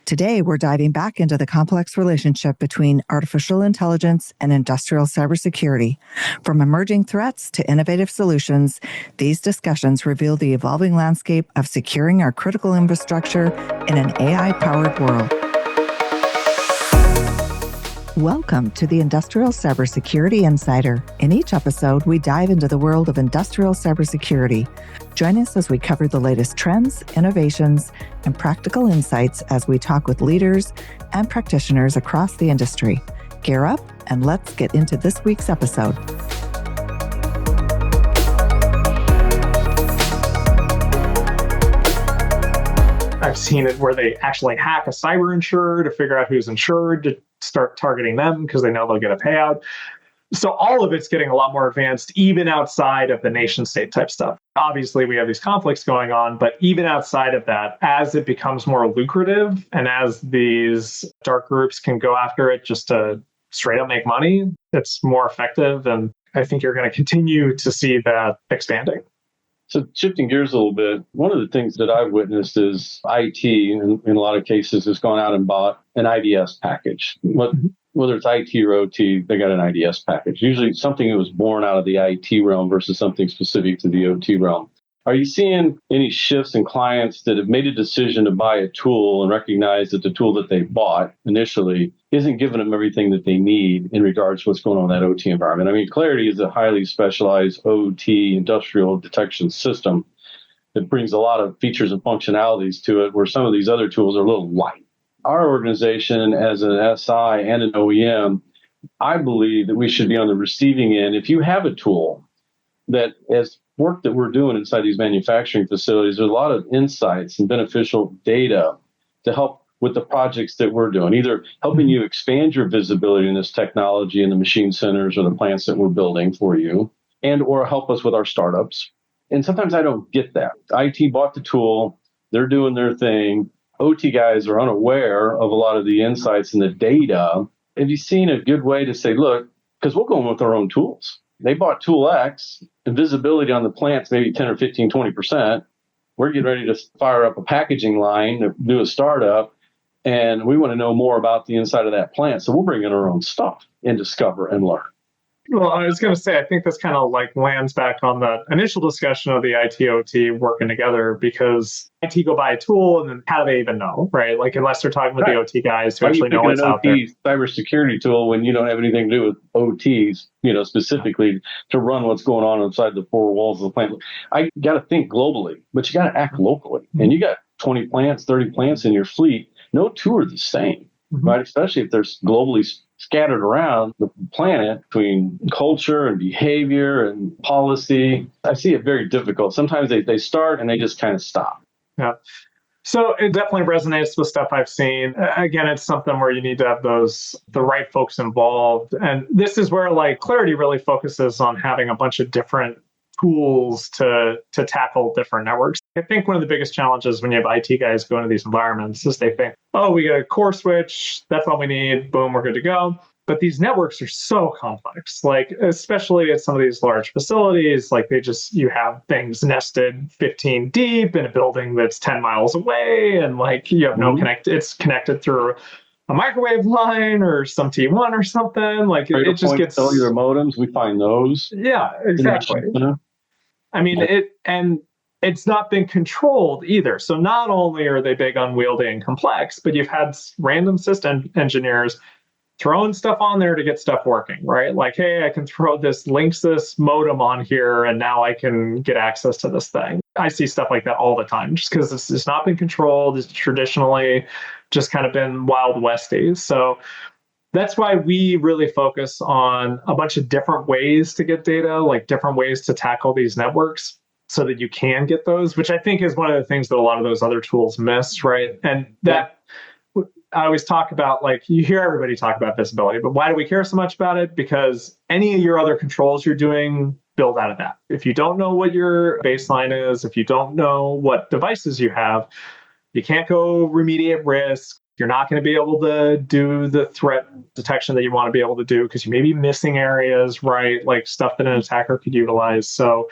Today, we're diving back into the complex relationship between artificial intelligence and industrial cybersecurity. From emerging threats to innovative solutions, these discussions reveal the evolving landscape of securing our critical infrastructure in an AI-powered world. Welcome to the Industrial Cybersecurity Insider. In each episode, we dive into the world of industrial cybersecurity. Join us as we cover the latest trends, innovations, and practical insights as we talk with leaders and practitioners across the industry. Gear up and let's get into this week's episode. I've seen it where they actually hack a cyber insurer to figure out who's insured to start targeting them because they know they'll get a payout. So all of it's getting a lot more advanced, even outside of the nation state type stuff. Obviously, we have these conflicts going on, but even outside of that, as it becomes more lucrative and as these dark groups can go after it just to straight up make money, it's more effective. And I think you're going to continue to see that expanding. So shifting gears a little bit, one of the things that I've witnessed is IT, in a lot of cases, has gone out and bought an IDS package. Whether it's IT or OT, they got an IDS package. Usually something that was born out of the IT realm versus something specific to the OT realm. Are you seeing any shifts in clients that have made a decision to buy a tool and recognize that the tool that they bought initially isn't giving them everything that they need in regards to what's going on in that OT environment? I mean, Claroty is a highly specialized OT industrial detection system that brings a lot of features and functionalities to it, where some of these other tools are a little light. Our organization, as an SI and an OEM, I believe that we should be on the receiving end. If you have a tool that, as work that we're doing inside these manufacturing facilities, there's a lot of insights and beneficial data to help with the projects that we're doing, either helping you expand your visibility in this technology in the machine centers or the plants that we're building for you, and or help us with our startups. And sometimes I don't get that. IT bought the tool, they're doing their thing. OT guys are unaware of a lot of the insights and the data. Have you seen a good way to say, look, because we'll go in with our own tools. They bought tool X, and visibility on the plant's maybe 10 or 15, 20%. We're getting ready to fire up a packaging line to do a startup, and we want to know more about the inside of that plant. So we'll bring in our own stuff and discover and learn. Well, I was going to say, I think this kind of like lands back on the initial discussion of the IT-OT working together, because IT go buy a tool and then how do they even know, right? Like, unless they're talking with the OT guys who actually know what's out there. Cybersecurity tool when you don't have anything to do with OTs, specifically to run what's going on inside the four walls of the plant. I got to think globally, but you got to act locally. And you got 20 plants, 30 plants in your fleet. No two are the same, right? Especially if they're globally scattered around the planet between culture and behavior and policy. I see it very difficult. Sometimes they start and they just kind of stop. Yeah. So it definitely resonates with stuff I've seen. Again, it's something where you need to have the right folks involved. And this is where like Claroty really focuses on having a bunch of different tools to tackle different networks. I think one of the biggest challenges when you have IT guys go into these environments is they think, oh, we got a core switch, that's all we need, boom, we're good to go. But these networks are so complex, like especially at some of these large facilities, like you have things nested 15 deep in a building that's 10 miles away, and like you have no it's connected through a microwave line or some T1 or something. Like it just gets cellular modems. We find those. Yeah, exactly. I mean, it's not been controlled either. So not only are they big, unwieldy, and complex, but you've had random system engineers throwing stuff on there to get stuff working, right? Like, hey, I can throw this Linksys modem on here and now I can get access to this thing. I see stuff like that all the time just because this has not been controlled. It's traditionally just kind of been Wild Westies. So that's why we really focus on a bunch of different ways to get data, like different ways to tackle these networks so that you can get those, which I think is one of the things that a lot of those other tools miss, right? And that I always talk about, like, you hear everybody talk about visibility, but why do we care so much about it? Because any of your other controls you're doing build out of that. If you don't know what your baseline is, if you don't know what devices you have, you can't go remediate risk. You're not going to be able to do the threat detection that you want to be able to do because you may be missing areas, right? Like stuff that an attacker could utilize. So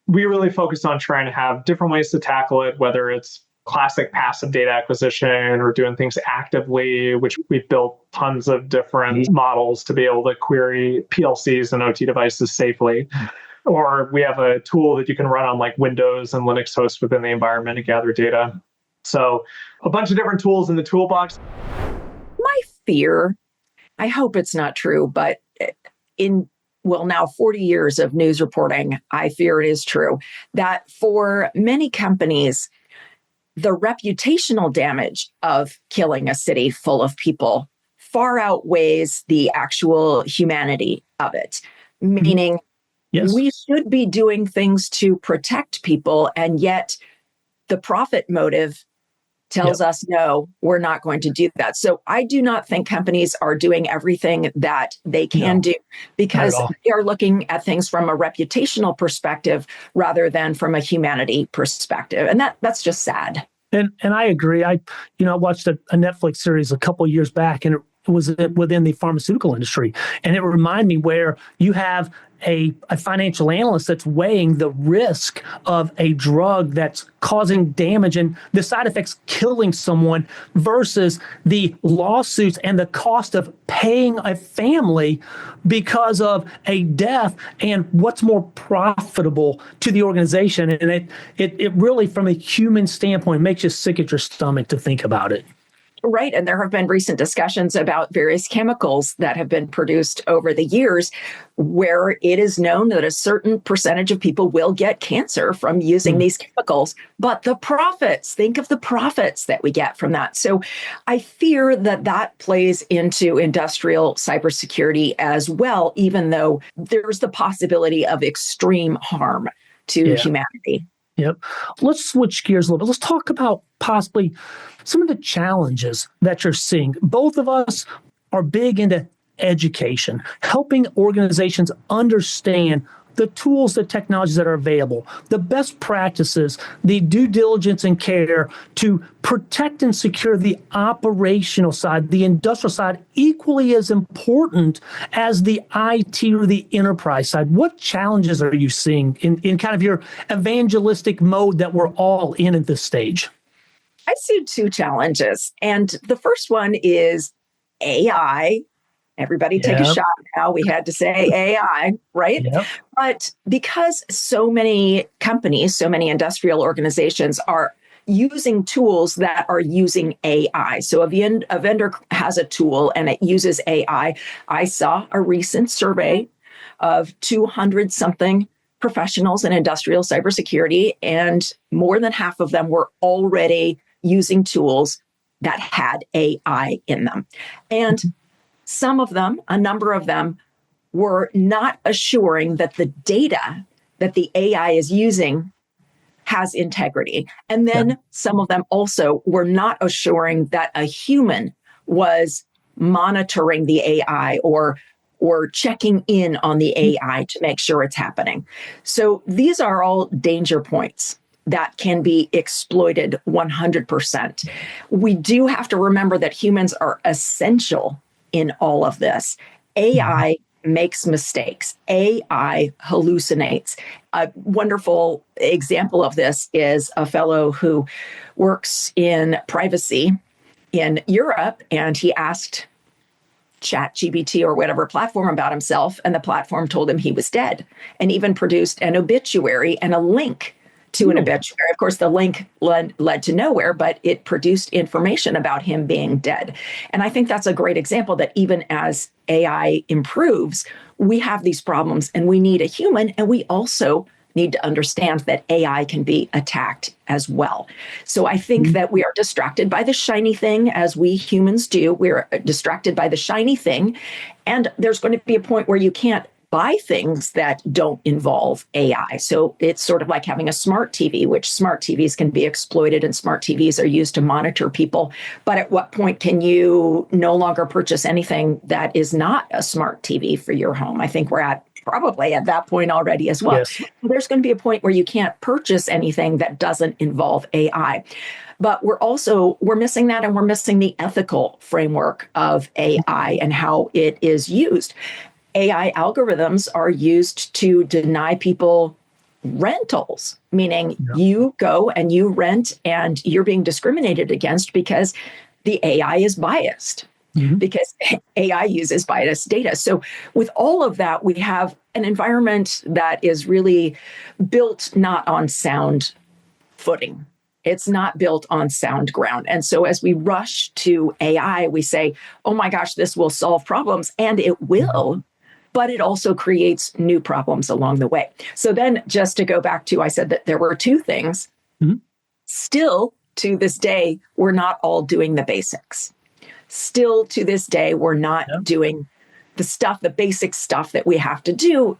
we really focus on trying to have different ways to tackle it, whether it's classic passive data acquisition or doing things actively, which we've built tons of different models to be able to query PLCs and OT devices safely. Or we have a tool that you can run on like Windows and Linux hosts within the environment to gather data. So a bunch of different tools in the toolbox. My fear, I hope it's not true, but now 40 years of news reporting, I fear it is true, that for many companies, the reputational damage of killing a city full of people far outweighs the actual humanity of it. Meaning, yes, we should be doing things to protect people, and yet the profit motive tells us, no, we're not going to do that. So I do not think companies are doing everything that they can do, because they are looking at things from a reputational perspective rather than from a humanity perspective. And that's just sad. And I agree. I watched a Netflix series a couple of years back, and it was within the pharmaceutical industry. And it reminded me where you have a financial analyst that's weighing the risk of a drug that's causing damage and the side effects killing someone versus the lawsuits and the cost of paying a family because of a death, and what's more profitable to the organization. And it really, from a human standpoint, makes you sick at your stomach to think about it. Right. And there have been recent discussions about various chemicals that have been produced over the years where it is known that a certain percentage of people will get cancer from using these chemicals. But the profits, think of the profits that we get from that. So I fear that plays into industrial cybersecurity as well, even though there's the possibility of extreme harm to humanity. Yep. Let's switch gears a little bit. Let's talk about possibly some of the challenges that you're seeing. Both of us are big into education, helping organizations understand the tools, the technologies that are available, the best practices, the due diligence and care to protect and secure the operational side, the industrial side, equally as important as the IT or the enterprise side. What challenges are you seeing in kind of your evangelistic mode that we're all in at this stage? I see two challenges. And the first one is AI. Everybody take a shot now. We had to say AI, right? Yep. But because so many companies, so many industrial organizations are using tools that are using AI. So a vendor has a tool and it uses AI. I saw a recent survey of 200 something professionals in industrial cybersecurity, and more than half of them were already using tools that had AI in them. And some of them, a number of them, were not assuring that the data that the AI is using has integrity. And then some of them also were not assuring that a human was monitoring the AI or checking in on the AI to make sure it's happening. So these are all danger points that can be exploited 100%. We do have to remember that humans are essential in all of this. AI makes mistakes. AI hallucinates. A wonderful example of this is a fellow who works in privacy in Europe, and he asked ChatGPT or whatever platform about himself, and the platform told him he was dead, and even produced an obituary and a link to an obituary. Of course, the link led to nowhere, but it produced information about him being dead. And I think that's a great example that even as AI improves, we have these problems and we need a human, and we also need to understand that AI can be attacked as well. So I think that we are distracted by the shiny thing, as we humans do. We're distracted by the shiny thing. And there's going to be a point where you can't buy things that don't involve AI. So it's sort of like having a smart TV, which smart TVs can be exploited, and smart TVs are used to monitor people. But at what point can you no longer purchase anything that is not a smart TV for your home? I think we're probably at that point already as well. Yes. There's going to be a point where you can't purchase anything that doesn't involve AI. But we're missing that, and we're missing the ethical framework of AI and how it is used. AI algorithms are used to deny people rentals, meaning you go and you rent and you're being discriminated against because the AI is biased, because AI uses biased data. So with all of that, we have an environment that is really built not on sound footing. It's not built on sound ground. And so as we rush to AI, we say, oh my gosh, this will solve problems, and it will. But it also creates new problems along the way. So then just to go back to, I said that there were two things. Still to this day, we're not all doing the basics. Still to this day, we're not doing the basic stuff that we have to do.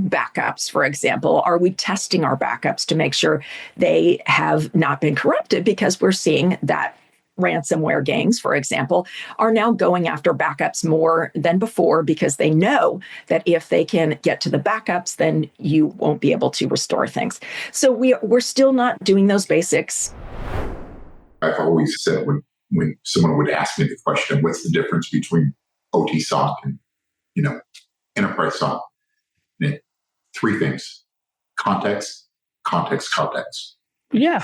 Backups, for example. Are we testing our backups to make sure they have not been corrupted? Because we're seeing that ransomware gangs, for example, are now going after backups more than before because they know that if they can get to the backups, then you won't be able to restore things. So we're still not doing those basics. I've always said when someone would ask me the question, what's the difference between OT SOC and, enterprise SOC? Three things: context, context, context. Yeah.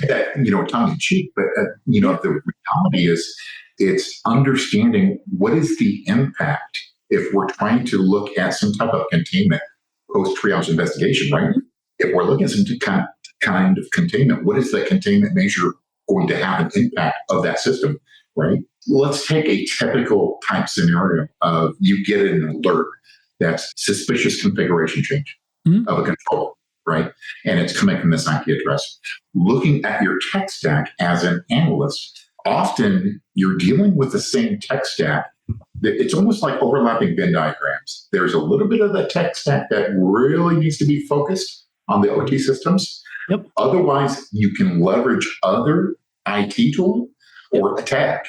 That, tongue in cheek, but the reality is it's understanding what is the impact if we're trying to look at some type of containment post triage investigation, right? If we're looking at some kind of containment, what is the containment measure going to have an impact of that system, right? Let's take a typical type scenario of you get an alert that's suspicious configuration change of a controller, right? And it's coming from this IP address. Looking at your tech stack as an analyst, often you're dealing with the same tech stack. It's almost like overlapping Venn diagrams. There's a little bit of the tech stack that really needs to be focused on the OT systems. Otherwise, you can leverage other IT tool or attack,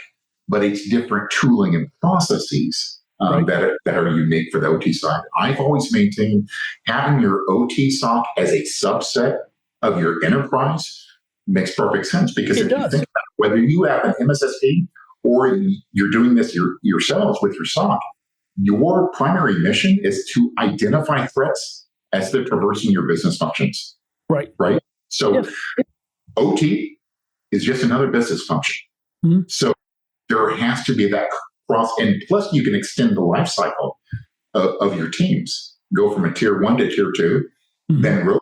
but it's different tooling and processes that are unique for the OT side. I've always maintained having your OT SOC as a subset of your enterprise makes perfect sense, because if you think about whether you have an MSSP or you're doing this yourselves with your SOC, your primary mission is to identify threats as they're traversing your business functions. Right. So OT is just another business function. So there has to be that cross, and plus you can extend the life cycle of your teams. Go from a tier 1 to tier 2, then rotate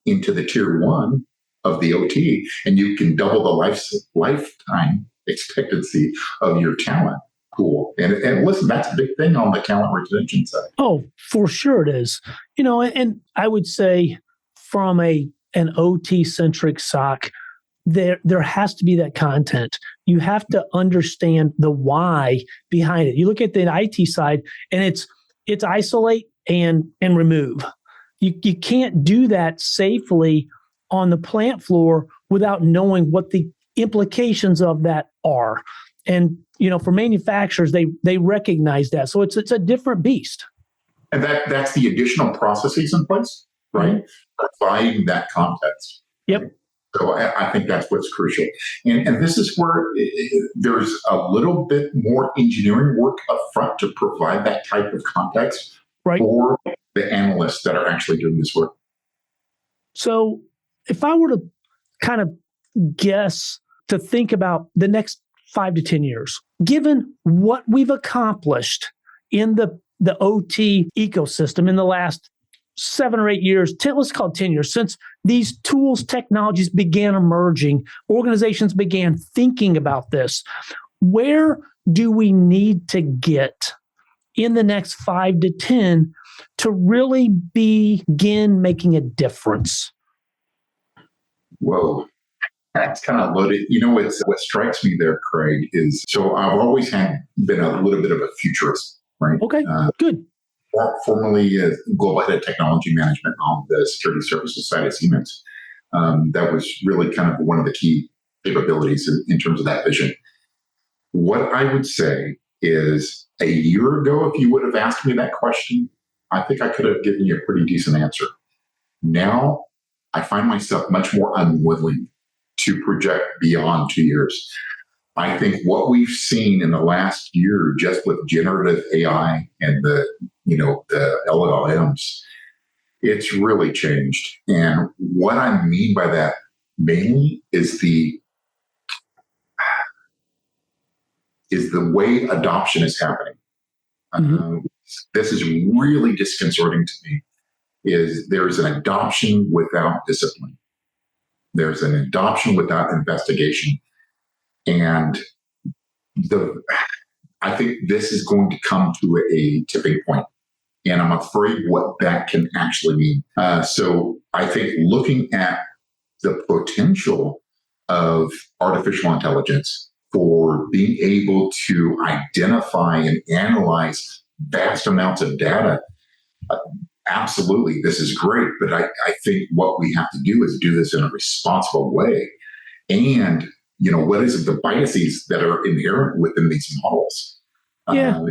into the tier 1 of the OT, and you can double the lifetime expectancy of your talent pool. And listen, that's a big thing on the talent retention side. Oh, for sure it is. And I would say from an OT-centric SOC, there has to be that content. You have to understand the why behind it. You look at the IT side, and it's isolate and remove. You can't do that safely on the plant floor without knowing what the implications of that are. And for manufacturers, they recognize that. So it's a different beast. And that's the additional processes in place, right? Providing that context. Right? So I think that's what's crucial. And this is where there's a little bit more engineering work up front to provide that type of context for the analysts that are actually doing this work. So if I were to kind of guess to think about the next 5 to 10 years, given what we've accomplished in the OT ecosystem in the last 7 or 8 years, let's call it 10 years, since these tools, technologies began emerging, organizations began thinking about this, where do we need to get in the next 5 to 10 to really begin making a difference? Whoa, that's kind of loaded. What strikes me there, Craig, is so I've always been a little bit of a futurist, right? Okay, good. Formerly global head of technology management on the security services side of Siemens. That was really kind of one of the key capabilities in terms of that vision. What I would say is, a year ago, if you would have asked me that question, I think I could have given you a pretty decent answer. Now, I find myself much more unwilling to project beyond 2 years. I think what we've seen in the last year, just with generative AI and the LLMs, It's really changed. And what I mean by that mainly is the way adoption is happening. This is really disconcerting to me, is there's an adoption without discipline. There's an adoption without investigation. And I think this is going to come to a tipping point. And I'm afraid what that can actually mean. So I think looking at the potential of artificial intelligence for being able to identify and analyze vast amounts of data, absolutely, this is great. But I think what we have to do is do this in a responsible way. And, what is it, the biases that are inherent within these models? Yeah.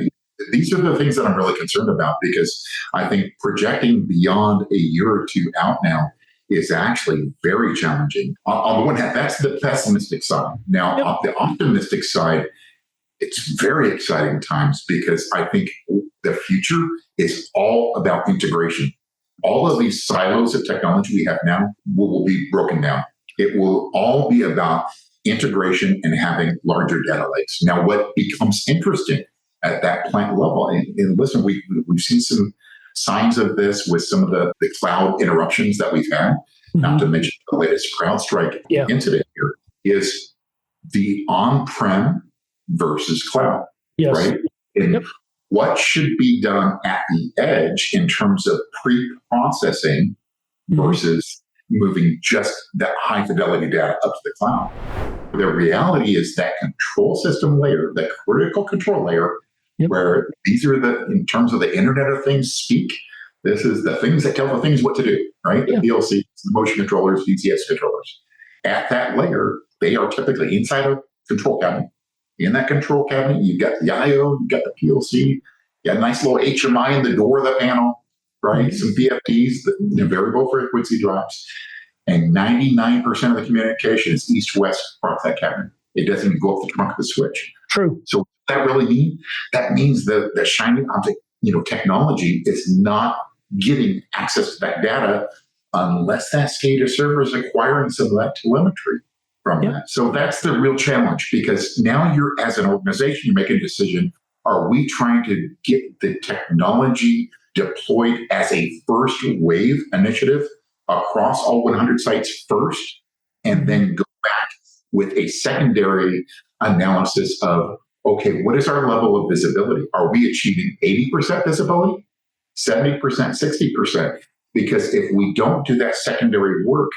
These are the things that I'm really concerned about, because I think projecting beyond a year or two out now is actually very challenging. On the one hand, that's the pessimistic side. Now, on the optimistic side, it's very exciting times, because I think the future is all about integration. All of these silos of technology we have now will be broken down. It will all be about integration and having larger data lakes. Now, what becomes interesting at that plant level, and listen, we've seen some signs of this with some of the cloud interruptions that we've had, not to mention the latest CrowdStrike incident here, is the on-prem versus cloud, right? And what should be done at the edge in terms of pre-processing versus moving just that high-fidelity data up to the cloud. The reality is that control system layer, the critical control layer, where these are in terms of the Internet of Things speak, this is the things that tell the things what to do, right? The PLCs, the motion controllers, DCS controllers. At that layer, they are typically inside a control cabinet. In that control cabinet, you've got the IO, you've got the PLC, you got a nice little HMI in the door of the panel, right? Some VFDs, the variable frequency drops, and 99% of the communication is east-west across that cabinet. It doesn't even go up the trunk of the switch. True. So what does that really mean? That means the shiny object, technology is not getting access to that data unless that SCADA server is acquiring some of that telemetry from that. So that's the real challenge, because now you're, as an organization, you're making a decision. Are we trying to get the technology deployed as a first wave initiative across all 100 sites first, and then go back with a secondary analysis of, okay, what is our level of visibility? Are we achieving 80% visibility, 70%, 60%? Because if we don't do that secondary work,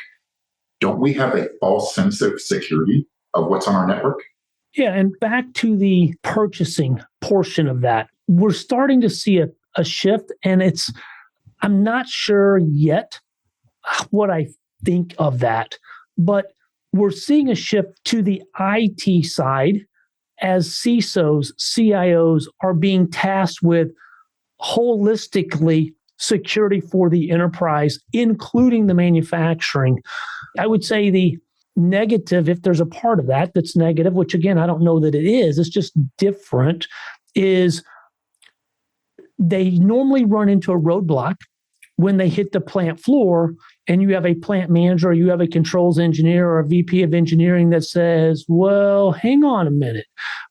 don't we have a false sense of security of what's on our network? Yeah, and back to the purchasing portion of that, we're starting to see a shift, and I'm not sure yet what I think of that, but we're seeing a shift to the IT side as CISOs, CIOs are being tasked with holistically security for the enterprise, including the manufacturing. I would say the negative, if there's a part of that that's negative, which again, I don't know that it is, it's just different, is they normally run into a roadblock when they hit the plant floor, and you have a plant manager, or you have a controls engineer or a VP of engineering that says, well, hang on a minute.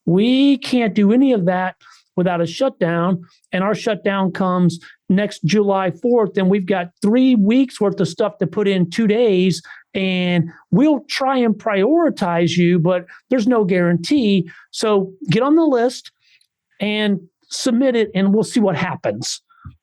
We can't do any of that without a shutdown, and our shutdown comes next July 4th, and we've got 3 weeks worth of stuff to put in 2 days, and we'll try and prioritize you, but there's no guarantee. So get on the list and submit it, and we'll see what happens.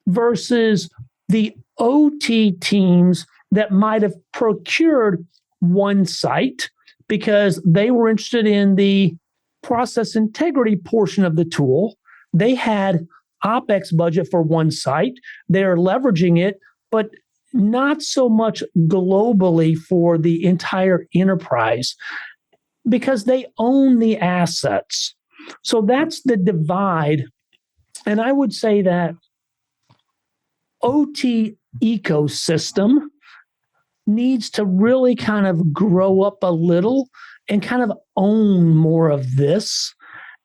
Versus the OT teams that might have procured one site because they were interested in the process integrity portion of the tool. They had OpEx budget for one site. They're leveraging it, but not so much globally for the entire enterprise because they own the assets. So that's the divide. And I would say that OT ecosystem needs to really kind of grow up a little and kind of own more of this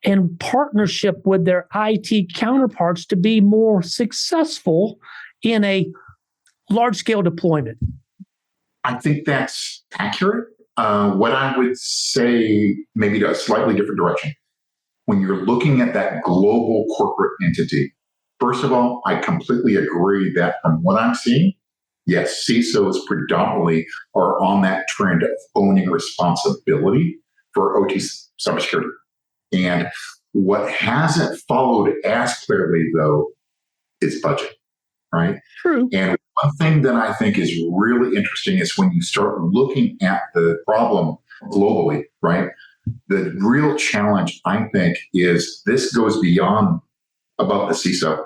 and partnership with their IT counterparts to be more successful in a large-scale deployment. I think that's accurate. What I would say, maybe to a slightly different direction, when you're looking at that global corporate entity, first of all, I completely agree that from what I'm seeing, yes, CISOs predominantly are on that trend of owning responsibility for OT cybersecurity. And what hasn't followed as clearly, though, is budget, right? True. And one thing that I think is really interesting is when you start looking at the problem globally, right? The real challenge, I think, is this goes beyond above the CISO,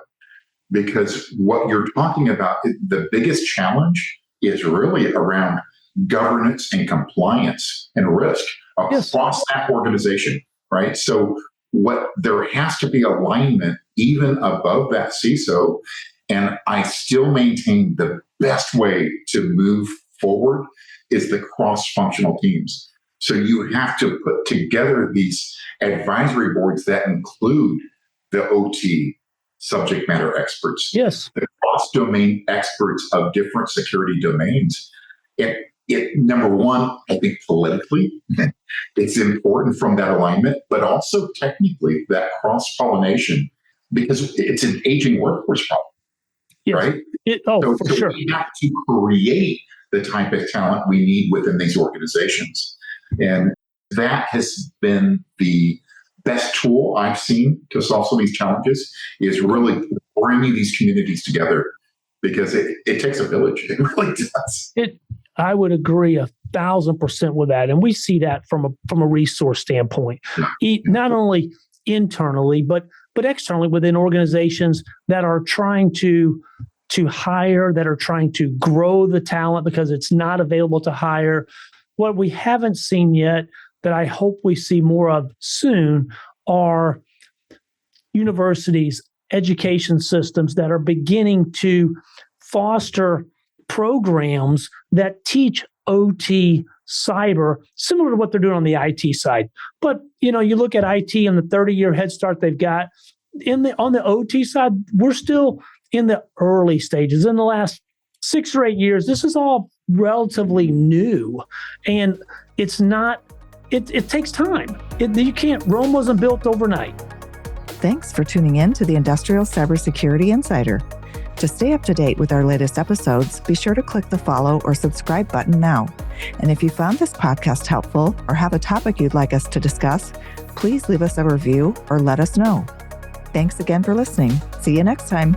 because what you're talking about, the biggest challenge is really around governance and compliance and risk across that organization, right? So what there has to be alignment even above that CISO. And I still maintain the best way to move forward is the cross-functional teams. So you have to put together these advisory boards that include the OT subject matter experts, yes, the cross-domain experts of different security domains. It number one, I think politically, it's important from that alignment, but also technically that cross-pollination, because it's an aging workforce problem. yes. Right? For sure. We have to create the type of talent we need within these organizations. And that has been the best tool I've seen to solve some of these challenges, is really bringing these communities together, because it takes a village. It really does. I would agree 1,000% with that. And we see that from a resource standpoint, not only internally, but externally within organizations that are trying to hire, that are trying to grow the talent because it's not available to hire. What we haven't seen yet, that I hope we see more of soon, are universities, education systems that are beginning to foster programs that teach OT cyber, similar to what they're doing on the IT side. But you look at IT and the 30-year head start they've got on the OT side, we're still in the early stages. In the last 6 or 8 years, this is all relatively new, and it's not. It takes time. Rome wasn't built overnight. Thanks for tuning in to the Industrial Cybersecurity Insider. To stay up to date with our latest episodes, be sure to click the follow or subscribe button now. And if you found this podcast helpful or have a topic you'd like us to discuss, please leave us a review or let us know. Thanks again for listening. See you next time.